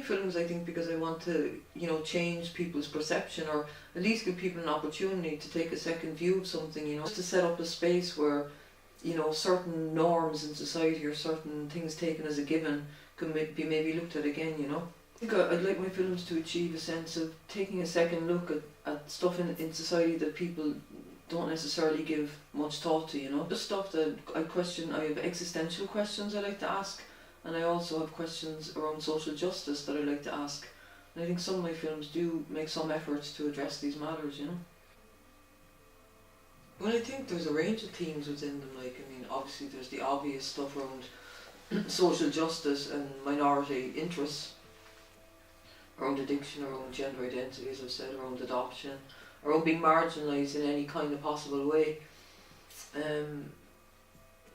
films, I think, because I want to, you know, change people's perception, or at least give people an opportunity to take a second view of something, you know, just to set up a space where, you know, certain norms in society or certain things taken as a given can be maybe looked at again, you know. I think I'd like my films to achieve a sense of taking a second look at stuff in society that people don't necessarily give much thought to, you know. Just stuff that I have existential questions I like to ask, and I also have questions around social justice that I like to ask. And I think some of my films do make some efforts to address these matters, you know. Well, I think there's a range of themes within them, like, I mean, obviously there's the obvious stuff around social justice and minority interests, around addiction, around gender identity, as I've said, around adoption, around being marginalised in any kind of possible way.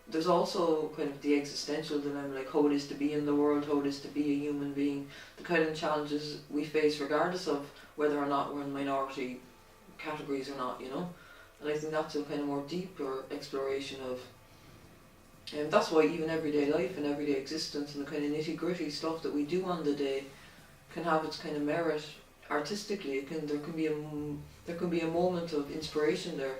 There's also kind of the existential dilemma, like how it is to be in the world, how it is to be a human being, the kind of challenges we face regardless of whether or not we're in minority categories or not, you know. And I think that's a kind of more deeper exploration of, and that's why even everyday life and everyday existence and the kind of nitty-gritty stuff that we do on the day can have its kind of merit artistically. There can be a moment of inspiration there,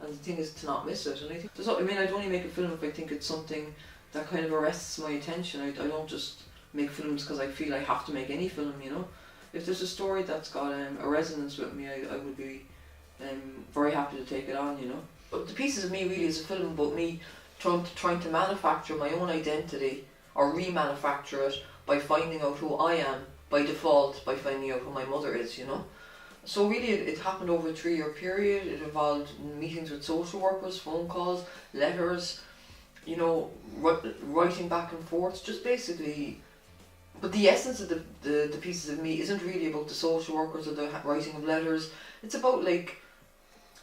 and the thing is to not miss it. And I think I'd only make a film if I think it's something that kind of arrests my attention. I don't just make films because I feel I have to make any film, you know. If there's a story that's got a resonance with me, I would be very happy to take it on, you know. But The Pieces of Me really is a film about me trying to manufacture my own identity, or remanufacture it, by finding out who I am by default, by finding out who my mother is, you know. So really it happened over a 3-year period. It involved meetings with social workers, phone calls, letters, you know, writing back and forth, just basically. But the essence of the Pieces of Me isn't really about the social workers or the writing of letters. It's about, like,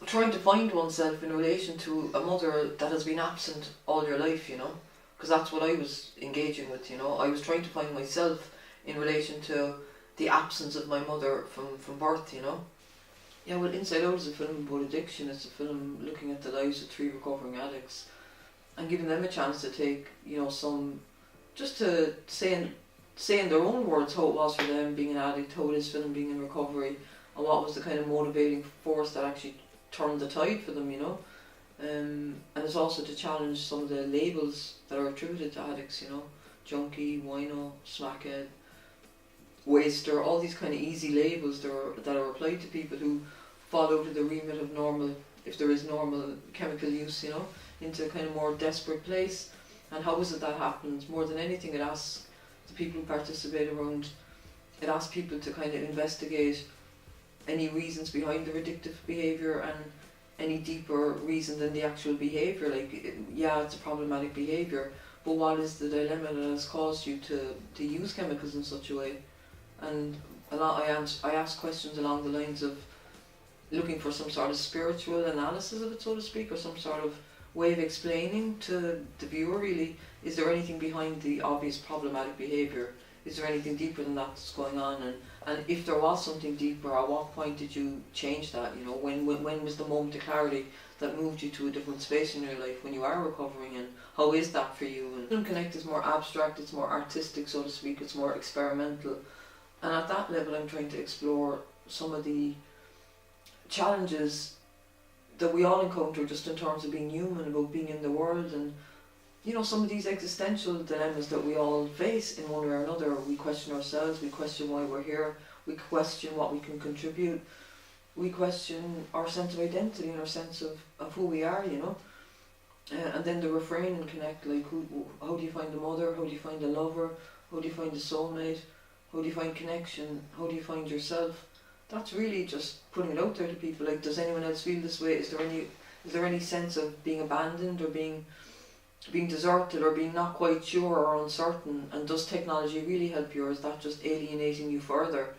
trying to find oneself in relation to a mother that has been absent all your life, you know. Because that's what I was engaging with, you know. I was trying to find myself in relation to the absence of my mother from birth, you know. Yeah, well, Inside Out is a film about addiction. It's a film looking at the lives of 3 recovering addicts and giving them a chance to take, you know, just to say in their own words how it was for them being an addict, how it is for them being in recovery, and what was the kind of motivating force that actually turned the tide for them, you know. And it's also to challenge some of the labels that are attributed to addicts, you know. Junkie, wino, smackhead, waster, all these kind of easy labels that are applied to people who fall out of the remit of normal, if there is normal chemical use, you know, into a kind of more desperate place. And how is it that happens? More than anything, it asks the people who participate around, it asks people to kind of investigate any reasons behind their addictive behaviour and any deeper reason than the actual behaviour. Like, yeah, it's a problematic behaviour, but what is the dilemma that has caused you to use chemicals in such a way? And I ask questions along the lines of looking for some sort of spiritual analysis of it, so to speak, or some sort of way of explaining to the viewer, really, is there anything behind the obvious problematic behaviour? Is there anything deeper than that that's going on? And if there was something deeper, at what point did you change that? You know, when was the moment of clarity that moved you to a different space in your life when you are recovering, and how is that for you? And Film Connect is more abstract, it's more artistic, so to speak, it's more experimental. And at that level I'm trying to explore some of the challenges that we all encounter just in terms of being human, about being in the world, and, you know, some of these existential dilemmas that we all face in one way or another. We question ourselves, we question why we're here, we question what we can contribute, we question our sense of identity and our sense of who we are, you know. And then the refrain in Connect, like, how do you find a mother, how do you find a lover, how do you find a soulmate, how do you find connection, how do you find yourself? That's really just putting it out there to people. Like, does anyone else feel this way? Is there any sense of being abandoned or being deserted or being not quite sure or uncertain? And does technology really help you, or is that just alienating you further?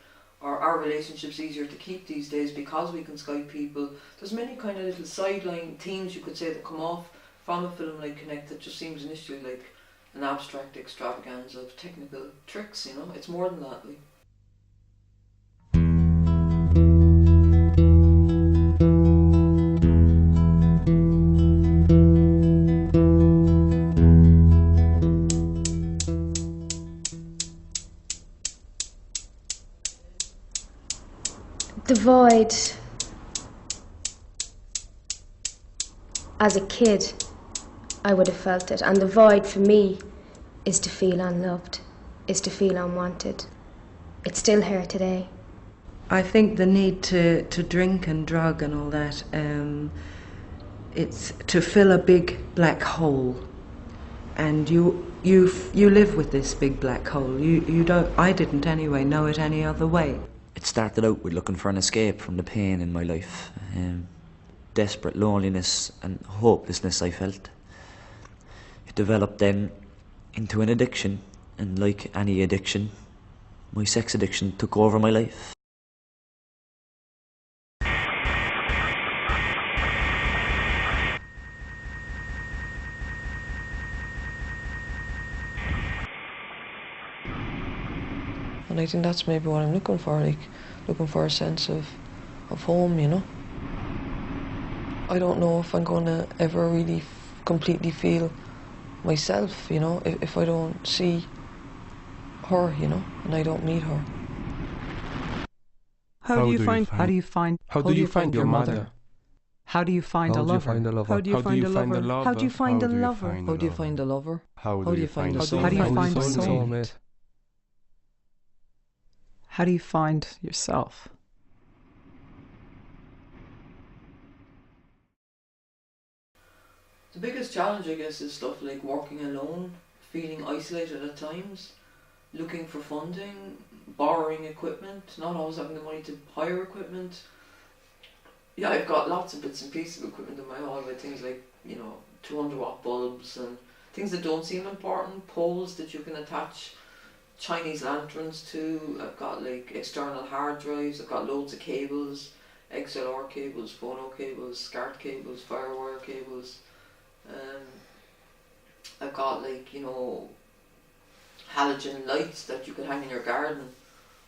Or are relationships easier to keep these days because we can Skype people? There's many kind of little sideline themes, you could say, that come off from a film like Connect that just seems initially like an abstract extravaganza of technical tricks, you know. It's more than that, like. The void. As a kid, I would have felt it, and the void for me is to feel unloved, is to feel unwanted. It's still here today. I think the need to drink and drug and all that, it's to fill a big black hole, and you live with this big black hole. You don't. I didn't anyway know it any other way. It started out with looking for an escape from the pain in my life, desperate loneliness and hopelessness I felt. It developed then into an addiction, and like any addiction, my sex addiction took over my life. And I think that's maybe what I'm looking for, like looking for a sense of home, you know. I don't know if I'm gonna ever really completely feel myself, you know, if I don't see her, you know, and I don't meet her. How do you find your mother? How do you find a lover? How do you find a lover? How do you find a lover? How do you find a lover? How do you find a How do you find a soulmate? soulmate? How do you find yourself? The biggest challenge, I guess, is stuff like working alone, feeling isolated at times, looking for funding, borrowing equipment, not always having the money to hire equipment. Yeah, I've got lots of bits and pieces of equipment in my hall, with things like, you know, 200-watt bulbs and things that don't seem important, poles that you can attach Chinese lanterns to. I've got like external hard drives, I've got loads of cables, XLR cables, phono cables, SCART cables, firewire cables. I've got like, you know, halogen lights that you could hang in your garden,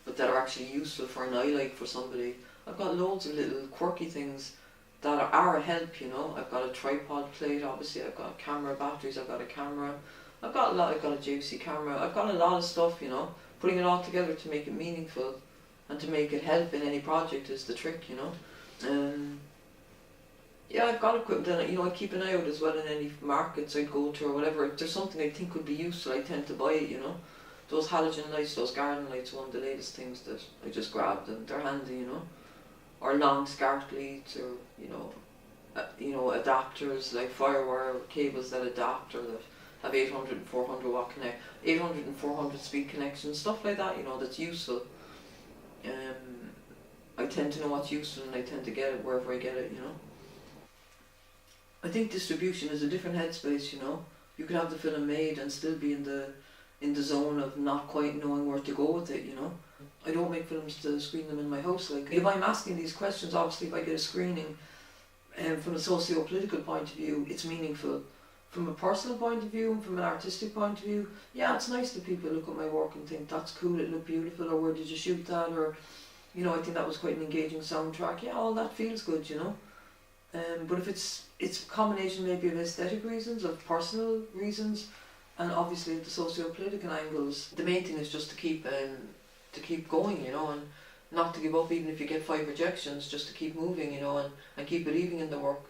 but that are actually useful for an eye light for somebody. I've got loads of little quirky things that are a help, you know. I've got a tripod plate, obviously. I've got camera batteries. I've got a camera. I've got a JVC camera. I've got a lot of stuff, you know. Putting it all together to make it meaningful and to make it help in any project is the trick, you know. Yeah, I've got equipment, and you know, I keep an eye out as well in any markets I go to or whatever. If there's something I think could be useful, I tend to buy it, you know. Those halogen lights, those garden lights, one of the latest things that I just grabbed, and they're handy, you know. Or long SCART leads, or you know, adapters like firewire cables that adapt, or that have 800 and 400 watt 800 and 400 speed connections, stuff like that, you know, that's useful. I tend to know what's useful, and I tend to get it wherever I get it, you know. I think distribution is a different headspace, you know. You could have the film made and still be in the zone of not quite knowing where to go with it, you know. I don't make films to screen them in my house. Like, if I'm asking these questions, obviously if I get a screening from a socio-political point of view, it's meaningful. From a personal point of view and from an artistic point of view, yeah, it's nice that people look at my work and think, that's cool, it looked beautiful, or where did you shoot that, or, you know, I think that was quite an engaging soundtrack. Yeah, all that feels good, you know. But if it's a combination maybe of aesthetic reasons, of personal reasons, and obviously the socio-political angles, the main thing is just to keep going, you know, and not to give up even if you get 5 rejections, just to keep moving, you know, and keep believing in the work.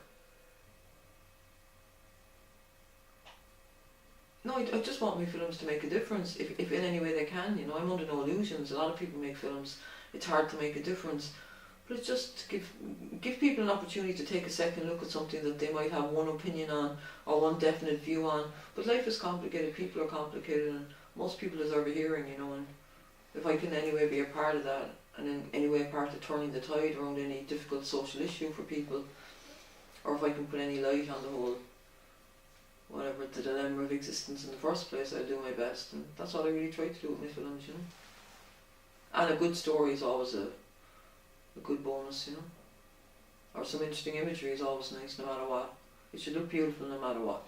No, I just want my films to make a difference, if in any way they can, you know. I'm under no illusions. A lot of people make films, it's hard to make a difference. But it's just to give people an opportunity to take a second look at something that they might have one opinion on or one definite view on. But life is complicated, people are complicated, and most people deserve a hearing, you know. And if I can in any way be a part of that, and in any way a part of turning the tide around any difficult social issue for people, or if I can put any light on the whole, whatever, the dilemma of existence in the first place, I'll do my best. And that's what I really try to do with my films, you know. And a good story is always a good bonus, you know. Or some interesting imagery is always nice, no matter what. It should look beautiful no matter what.